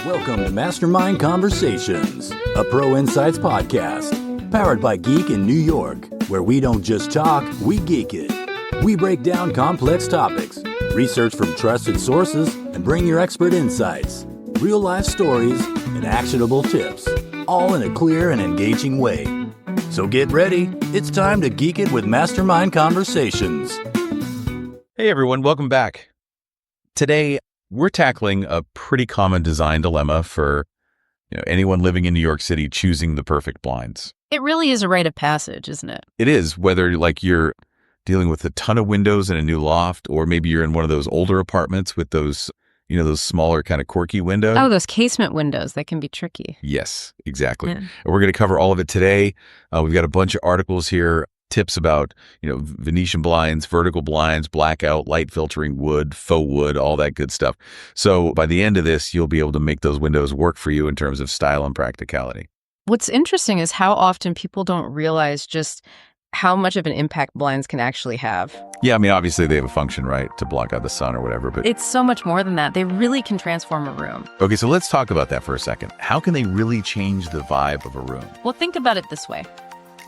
Welcome to Mastermind Conversations, a Pro Insights podcast, powered by Geek in New York, where we don't just talk, we geek it. We break down complex topics, research from trusted sources, and bring your expert insights, real-life stories, and actionable tips, all in a clear and engaging way. So get ready, it's time to geek it with Mastermind Conversations. Hey everyone, welcome back. Today, we're tackling a pretty common design dilemma for anyone living in New York City choosing the perfect blinds. It really is a rite of passage, isn't it? It is, whether you're dealing with a ton of windows in a new loft, or maybe you're in one of those older apartments with those smaller kind of quirky windows. Oh, those casement windows, that can be tricky. Yes, exactly. Yeah. And we're going to cover all of it today. We've got a bunch of articles here, tips about, Venetian blinds, vertical blinds, blackout, light filtering, wood, faux wood, all that good stuff. So by the end of this, you'll be able to make those windows work for you in terms of style and practicality. What's interesting is how often people don't realize just how much of an impact blinds can actually have. Yeah, I mean, obviously they have a function, right, to block out the sun or whatever, but It's so much more than that. They really can transform a room. okay, so let's talk about that for a second. How can they really change the vibe of a room? Well, think about it this way.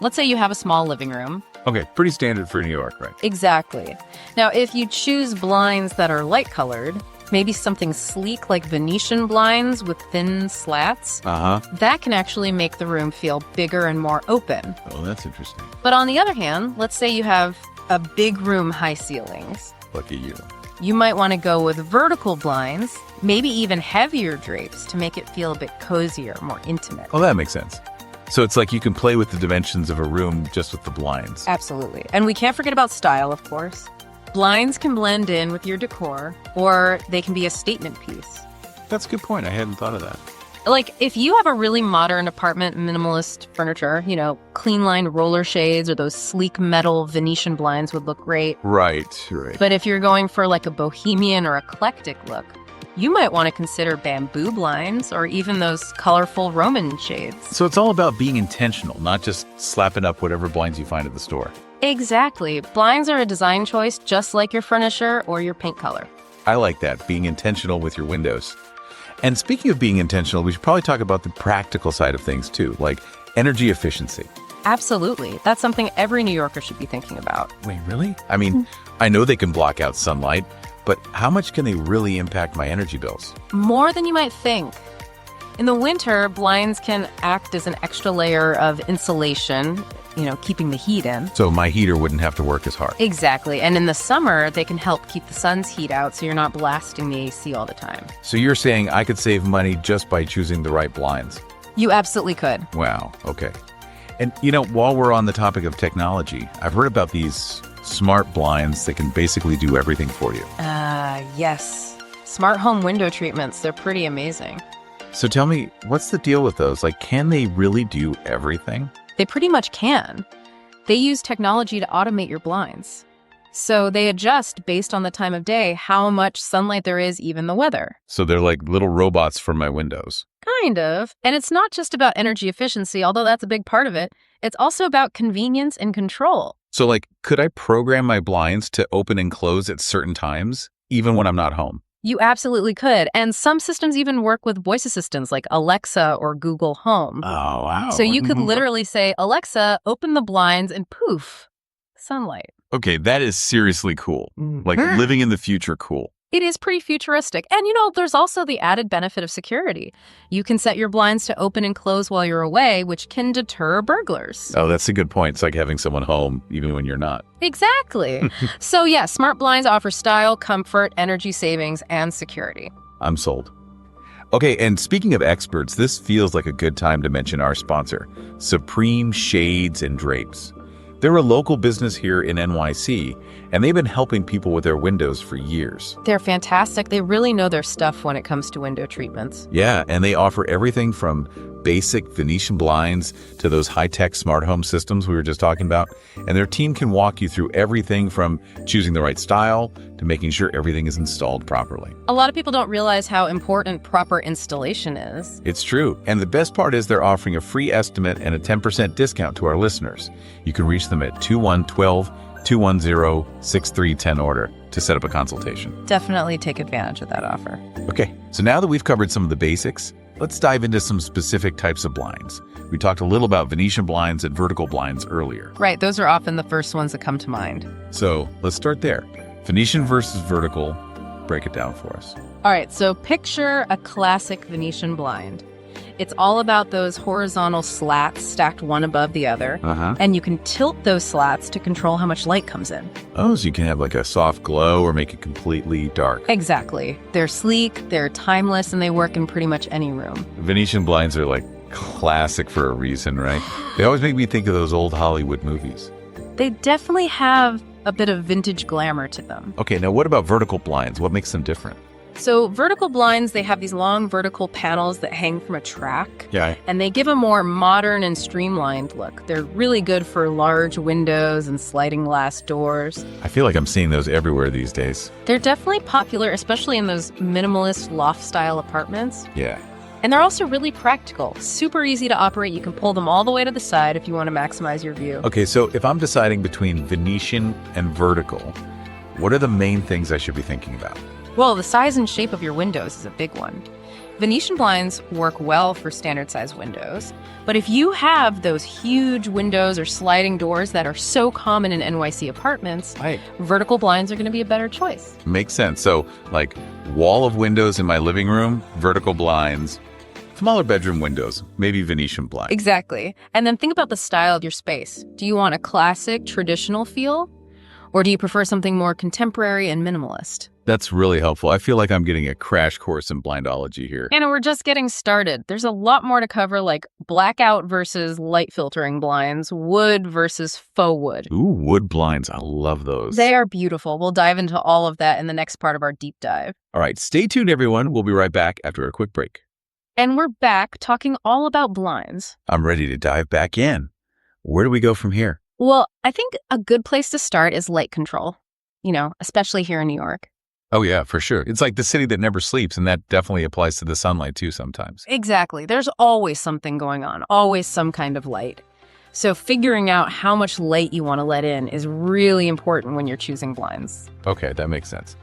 Let's say you have a small living room. Okay, pretty standard for New York, right? Exactly. Now, if you choose blinds that are light-colored, maybe something sleek like Venetian blinds with thin slats, that can actually make the room feel bigger and more open. Oh, that's interesting. But on the other hand, let's say you have a big room, high ceilings. Lucky you. You might want to go with vertical blinds, maybe even heavier drapes to make it feel a bit cozier, more intimate. Oh, that makes sense. So it's like you can play with the dimensions of a room just with the blinds. Absolutely. And we can't forget about style, of course. Blinds can blend in with your decor, or they can be a statement piece. That's a good point. I hadn't thought of that. Like, if you have a really modern apartment, minimalist furniture, clean line roller shades or those sleek metal Venetian blinds would look great. Right. But if you're going for like a bohemian or eclectic look, you might want to consider bamboo blinds or even those colorful Roman shades. So it's all about being intentional, not just slapping up whatever blinds you find at the store. Exactly. Blinds are a design choice just like your furniture or your paint color. I like that, being intentional with your windows. And speaking of being intentional, we should probably talk about the practical side of things too, like energy efficiency. Absolutely. That's something every New Yorker should be thinking about. Wait, really? I mean, I know they can block out sunlight, but how much can they really impact my energy bills? More than you might think. In the winter, blinds can act as an extra layer of insulation, keeping the heat in. So my heater wouldn't have to work as hard. Exactly. And in the summer, they can help keep the sun's heat out so you're not blasting the AC all the time. So you're saying I could save money just by choosing the right blinds? You absolutely could. Wow, okay. And while we're on the topic of technology, I've heard about these smart blinds that can basically do everything for you. Yes. Smart home window treatments, they're pretty amazing. So tell me, what's the deal with those? Can they really do everything? They pretty much can. They use technology to automate your blinds. So they adjust based on the time of day, how much sunlight there is, even the weather. So they're like little robots for my windows. Kind of. And it's not just about energy efficiency, although that's a big part of it. It's also about convenience and control. So could I program my blinds to open and close at certain times, even when I'm not home? You absolutely could. And some systems even work with voice assistants like Alexa or Google Home. Oh, wow. So you could literally say, Alexa, open the blinds, and poof, sunlight. Okay, that is seriously cool. Living in the future cool. It is pretty futuristic. And, there's also the added benefit of security. You can set your blinds to open and close while you're away, which can deter burglars. Oh, that's a good point. It's like having someone home even when you're not. Exactly. So, yeah, smart blinds offer style, comfort, energy savings, and security. I'm sold. Okay, and speaking of experts, this feels like a good time to mention our sponsor, Supreme Shades and Drapes. They're a local business here in NYC, and they've been helping people with their windows for years. They're fantastic. They really know their stuff when it comes to window treatments. Yeah, and they offer everything from basic Venetian blinds to those high-tech smart home systems we were just talking about. And their team can walk you through everything from choosing the right style to making sure everything is installed properly. A lot of people don't realize how important proper installation is. It's true. And the best part is they're offering a free estimate and a 10% discount to our listeners. You can reach them at 2112 210-6310-ORDER to set up a consultation. Definitely take advantage of that offer. Okay, so now that we've covered some of the basics, let's dive into some specific types of blinds. We talked a little about Venetian blinds and vertical blinds earlier. Right, those are often the first ones that come to mind. So let's start there. Venetian versus vertical. Break it down for us. All right, so picture a classic Venetian blind. It's all about those horizontal slats stacked one above the other. And you can tilt those slats to control how much light comes in. Oh, so you can have like a soft glow or make it completely dark. Exactly. They're sleek, they're timeless, and they work in pretty much any room. Venetian blinds are like classic for a reason, right? They always make me think of those old Hollywood movies. They definitely have a bit of vintage glamour to them. Okay, now what about vertical blinds? What makes them different? So vertical blinds, they have these long vertical panels that hang from a track. Yeah. And they give a more modern and streamlined look. They're really good for large windows and sliding glass doors. I feel like I'm seeing those everywhere these days. They're definitely popular, especially in those minimalist loft-style apartments. Yeah. And they're also really practical, super easy to operate. You can pull them all the way to the side if you want to maximize your view. Okay, so if I'm deciding between Venetian and vertical, what are the main things I should be thinking about? Well, the size and shape of your windows is a big one. Venetian blinds work well for standard size windows, but if you have those huge windows or sliding doors that are so common in NYC apartments, vertical blinds are going to be a better choice. Makes sense. So, like, wall of windows in my living room, vertical blinds. Smaller bedroom windows, maybe Venetian blinds. Exactly. And then think about the style of your space. Do you want a classic, traditional feel? Or do you prefer something more contemporary and minimalist? That's really helpful. I feel like I'm getting a crash course in blindology here. And we're just getting started. There's a lot more to cover, like blackout versus light filtering blinds, wood versus faux wood. Ooh, wood blinds. I love those. They are beautiful. We'll dive into all of that in the next part of our deep dive. All right, stay tuned, everyone. We'll be right back after a quick break. And we're back talking all about blinds. I'm ready to dive back in. Where do we go from here? Well, I think a good place to start is light control, especially here in New York. Oh, yeah, for sure. It's like the city that never sleeps, and that definitely applies to the sunlight, too, sometimes. Exactly. There's always something going on, always some kind of light. So figuring out how much light you want to let in is really important when you're choosing blinds. Okay, that makes sense.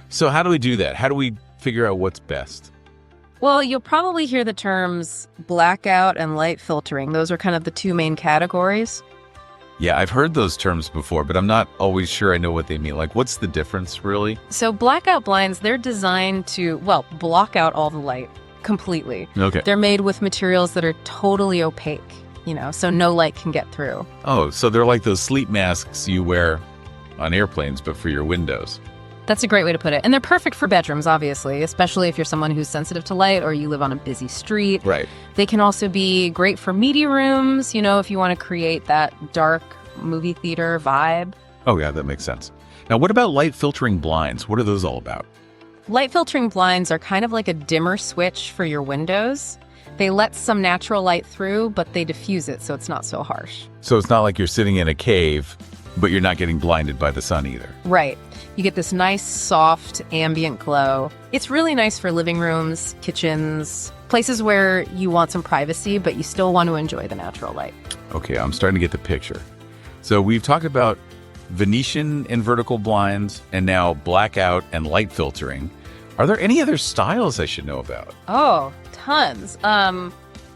So how do we do that? How do we figure out what's best? Well, you'll probably hear the terms blackout and light filtering. Those are kind of the two main categories. Yeah, I've heard those terms before, but I'm not always sure I know what they mean. Like, what's the difference, really? So blackout blinds, they're designed to, block out all the light completely. Okay. They're made with materials that are totally opaque, so no light can get through. Oh, so they're like those sleep masks you wear on airplanes, but for your windows. That's a great way to put it. And they're perfect for bedrooms, obviously, especially if you're someone who's sensitive to light or you live on a busy street. Right. They can also be great for media rooms, if you want to create that dark movie theater vibe. Oh, yeah, that makes sense. Now, what about light filtering blinds? What are those all about? Light filtering blinds are kind of like a dimmer switch for your windows. They let some natural light through, but they diffuse it so it's not so harsh. So it's not like you're sitting in a cave, but you're not getting blinded by the sun either. Right. You get this nice, soft, ambient glow. It's really nice for living rooms, kitchens, places where you want some privacy, but you still want to enjoy the natural light. Okay, I'm starting to get the picture. So we've talked about Venetian and vertical blinds, and now blackout and light filtering. Are there any other styles I should know about? Oh, tons.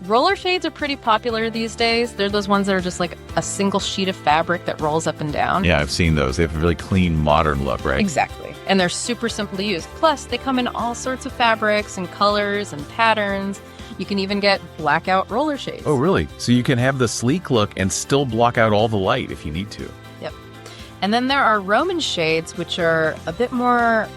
Roller shades are pretty popular these days. They're those ones that are just like a single sheet of fabric that rolls up and down. Yeah, I've seen those. They have a really clean, modern look, right? Exactly. And they're super simple to use. Plus, they come in all sorts of fabrics and colors and patterns. You can even get blackout roller shades. Oh, really? So you can have the sleek look and still block out all the light if you need to. Yep. And then there are Roman shades, which are a bit more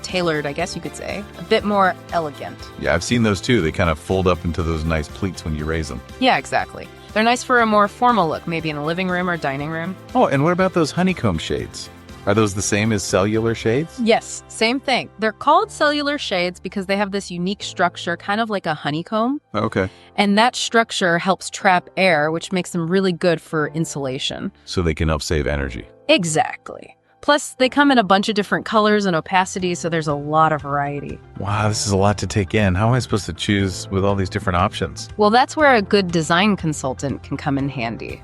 tailored, I guess you could say. A bit more elegant. Yeah, I've seen those too. They kind of fold up into those nice pleats when you raise them. Yeah, exactly. They're nice for a more formal look, maybe in a living room or dining room. Oh, and what about those honeycomb shades? Are those the same as cellular shades? Yes, same thing. They're called cellular shades because they have this unique structure, kind of like a honeycomb. Okay. And that structure helps trap air, which makes them really good for insulation. So they can help save energy. Exactly. Plus, they come in a bunch of different colors and opacities, so there's a lot of variety. Wow, this is a lot to take in. How am I supposed to choose with all these different options? Well, that's where a good design consultant can come in handy.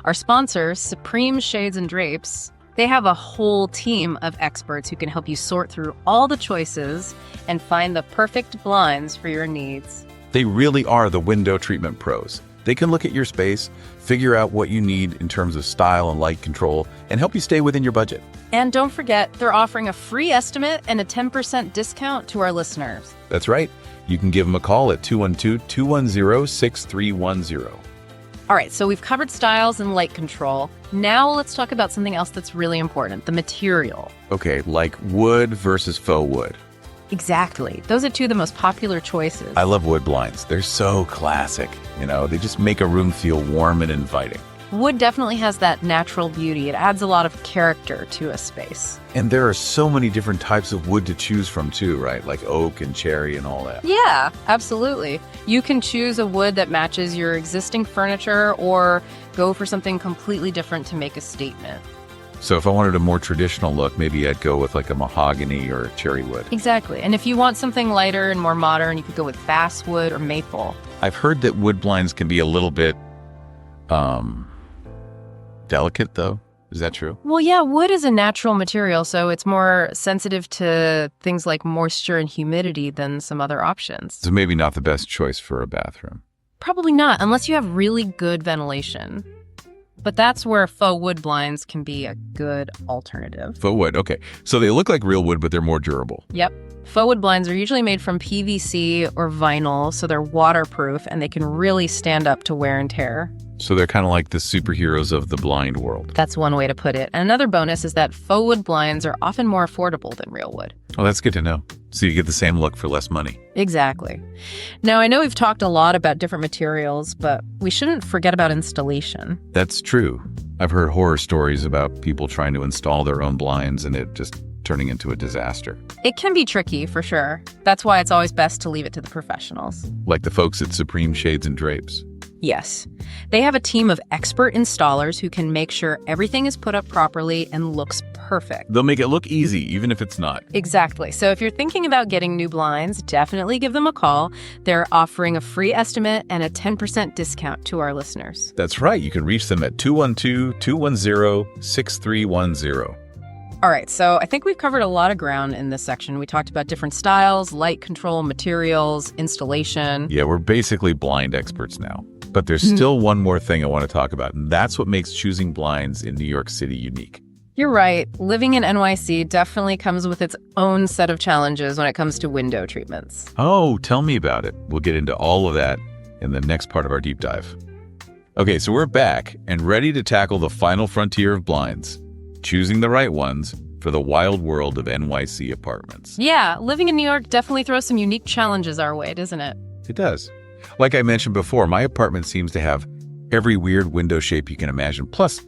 Our sponsors, Supreme Shades and Drapes, they have a whole team of experts who can help you sort through all the choices and find the perfect blinds for your needs. They really are the window treatment pros. They can look at your space, figure out what you need in terms of style and light control, and help you stay within your budget. And don't forget, they're offering a free estimate and a 10% discount to our listeners. That's right. You can give them a call at 212-210-6310. All right, so we've covered styles and light control. Now let's talk about something else that's really important, the material. Okay, like wood versus faux wood. Exactly. Those are two of the most popular choices. I love wood blinds. They're so classic. They just make a room feel warm and inviting. Wood definitely has that natural beauty. It adds a lot of character to a space. And there are so many different types of wood to choose from too, right? Like oak and cherry and all that. Yeah, absolutely. You can choose a wood that matches your existing furniture or go for something completely different to make a statement. So if I wanted a more traditional look, maybe I'd go with like a mahogany or a cherry wood. Exactly. And if you want something lighter and more modern, you could go with basswood or maple. I've heard that wood blinds can be a little bit delicate, though. Is that true? Well, yeah, wood is a natural material, so it's more sensitive to things like moisture and humidity than some other options. So maybe not the best choice for a bathroom. Probably not, unless you have really good ventilation. But that's where faux wood blinds can be a good alternative. Faux wood, okay. So they look like real wood, but they're more durable. Yep. Faux wood blinds are usually made from PVC or vinyl, so they're waterproof and they can really stand up to wear and tear. So they're kind of like the superheroes of the blind world. That's one way to put it. And another bonus is that faux wood blinds are often more affordable than real wood. Oh, that's good to know. So you get the same look for less money. Exactly. Now, I know we've talked a lot about different materials, but we shouldn't forget about installation. That's true. I've heard horror stories about people trying to install their own blinds and it just turning into a disaster. It can be tricky, for sure. That's why it's always best to leave it to the professionals. Like the folks at Supreme Shades and Drapes. Yes. They have a team of expert installers who can make sure everything is put up properly and looks perfect. They'll make it look easy, even if it's not. Exactly. So if you're thinking about getting new blinds, definitely give them a call. They're offering a free estimate and a 10% discount to our listeners. That's right. You can reach them at 212-210-6310. All right, so I think we've covered a lot of ground in this section. We talked about different styles, light control, materials, installation. Yeah, we're basically blind experts now. But there's still one more thing I want to talk about, and that's what makes choosing blinds in New York City unique. You're right. Living in NYC definitely comes with its own set of challenges when it comes to window treatments. Oh, tell me about it. We'll get into all of that in the next part of our deep dive. Okay, so we're back and ready to tackle the final frontier of blinds, choosing the right ones for the wild world of NYC apartments. Yeah, living in New York definitely throws some unique challenges our way, doesn't it? It does. Like I mentioned before, my apartment seems to have every weird window shape you can imagine. Plus,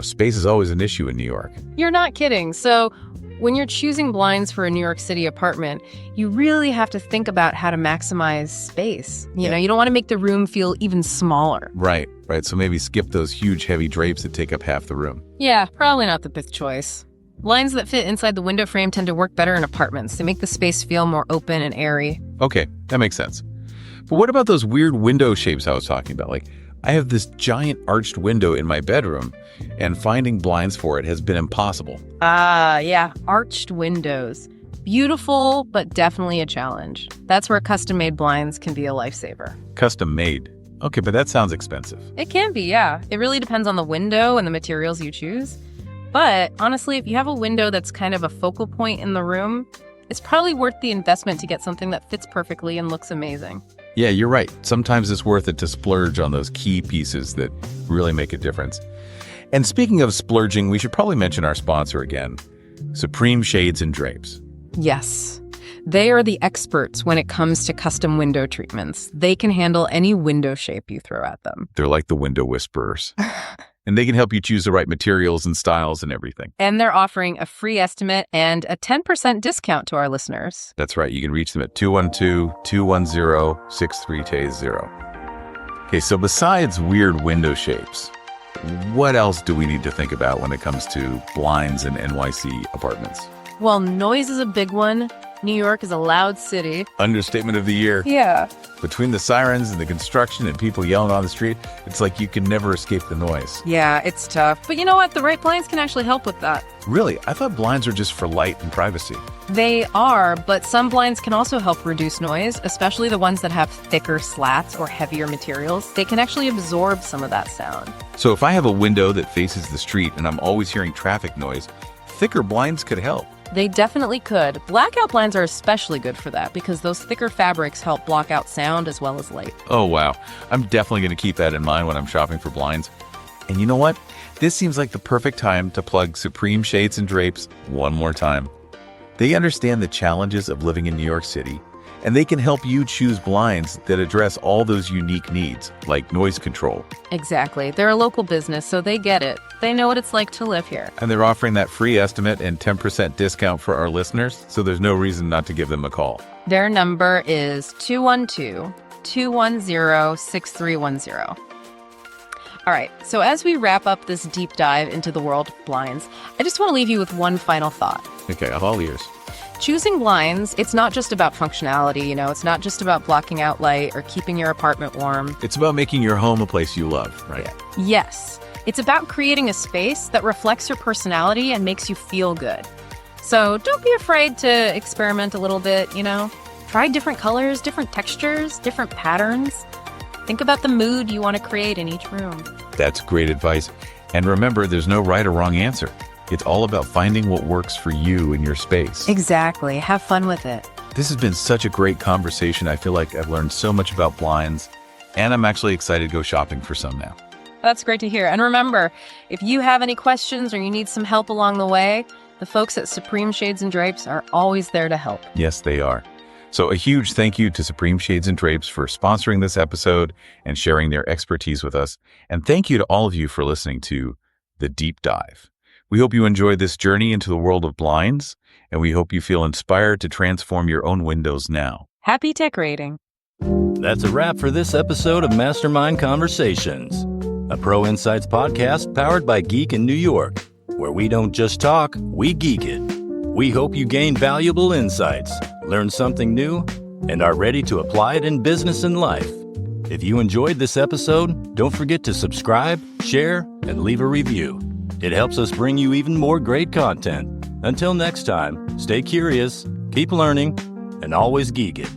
space is always an issue in New York. You're not kidding. So when you're choosing blinds for a New York City apartment, you really have to think about how to maximize space. You don't want to make the room feel even smaller. Right. So maybe skip those huge, heavy drapes that take up half the room. Yeah, probably not the best choice. Blinds that fit inside the window frame tend to work better in apartments. They make the space feel more open and airy. Okay, that makes sense. But what about those weird window shapes I was talking about? Like, I have this giant arched window in my bedroom, and finding blinds for it has been impossible. Yeah, arched windows. Beautiful, but definitely a challenge. That's where custom-made blinds can be a lifesaver. Custom-made? Okay, but that sounds expensive. It can be, yeah. It really depends on the window and the materials you choose. But honestly, if you have a window that's kind of a focal point in the room, it's probably worth the investment to get something that fits perfectly and looks amazing. Yeah, you're right. Sometimes it's worth it to splurge on those key pieces that really make a difference. And speaking of splurging, we should probably mention our sponsor again, Supreme Shades and Drapes. Yes. They are the experts when it comes to custom window treatments. They can handle any window shape you throw at them. They're like the window whisperers. And they can help you choose the right materials and styles and everything. And they're offering a free estimate and a 10% discount to our listeners. That's right. You can reach them at 212-210-6310. Okay, so besides weird window shapes, what else do we need to think about when it comes to blinds in NYC apartments? Well, noise is a big one. New York is a loud city. Understatement of the year. Yeah. Between the sirens and the construction and people yelling on the street, it's like you can never escape the noise. Yeah, it's tough. But you know what? The right blinds can actually help with that. Really? I thought blinds are just for light and privacy. They are, but some blinds can also help reduce noise, especially the ones that have thicker slats or heavier materials. They can actually absorb some of that sound. So if I have a window that faces the street and I'm always hearing traffic noise, thicker blinds could help. They definitely could. Blackout blinds are especially good for that because those thicker fabrics help block out sound as well as light. Oh, wow. I'm definitely going to keep that in mind when I'm shopping for blinds. And you know what? This seems like the perfect time to plug Supreme Shades and Drapes one more time. They understand the challenges of living in New York City, and they can help you choose blinds that address all those unique needs, like noise control. Exactly. They're a local business, so they get it. They know what it's like to live here. And they're offering that free estimate and 10% discount for our listeners, so there's no reason not to give them a call. Their number is 212-210-6310. All right, so as we wrap up this deep dive into the world of blinds, I just want to leave you with one final thought. Okay, I'm all ears. Choosing blinds, it's not just about functionality, it's not just about blocking out light or keeping your apartment warm. It's about making your home a place you love, right? Yes. It's about creating a space that reflects your personality and makes you feel good. So don't be afraid to experiment a little bit, Try different colors, different textures, different patterns. Think about the mood you want to create in each room. That's great advice. And remember, there's no right or wrong answer. It's all about finding what works for you in your space. Exactly. Have fun with it. This has been such a great conversation. I feel like I've learned so much about blinds, and I'm actually excited to go shopping for some now. That's great to hear. And remember, if you have any questions or you need some help along the way, the folks at Supreme Shades and Drapes are always there to help. Yes, they are. So a huge thank you to Supreme Shades and Drapes for sponsoring this episode and sharing their expertise with us. And thank you to all of you for listening to The Deep Dive. We hope you enjoyed this journey into the world of blinds, and we hope you feel inspired to transform your own windows now. Happy decorating. That's a wrap for this episode of Mastermind Conversations, a Pro Insights podcast powered by Geek in New York, where we don't just talk, we geek it. We hope you gain valuable insights, learn something new, and are ready to apply it in business and life. If you enjoyed this episode, don't forget to subscribe, share, and leave a review. It helps us bring you even more great content. Until next time, stay curious, keep learning, and always geek it.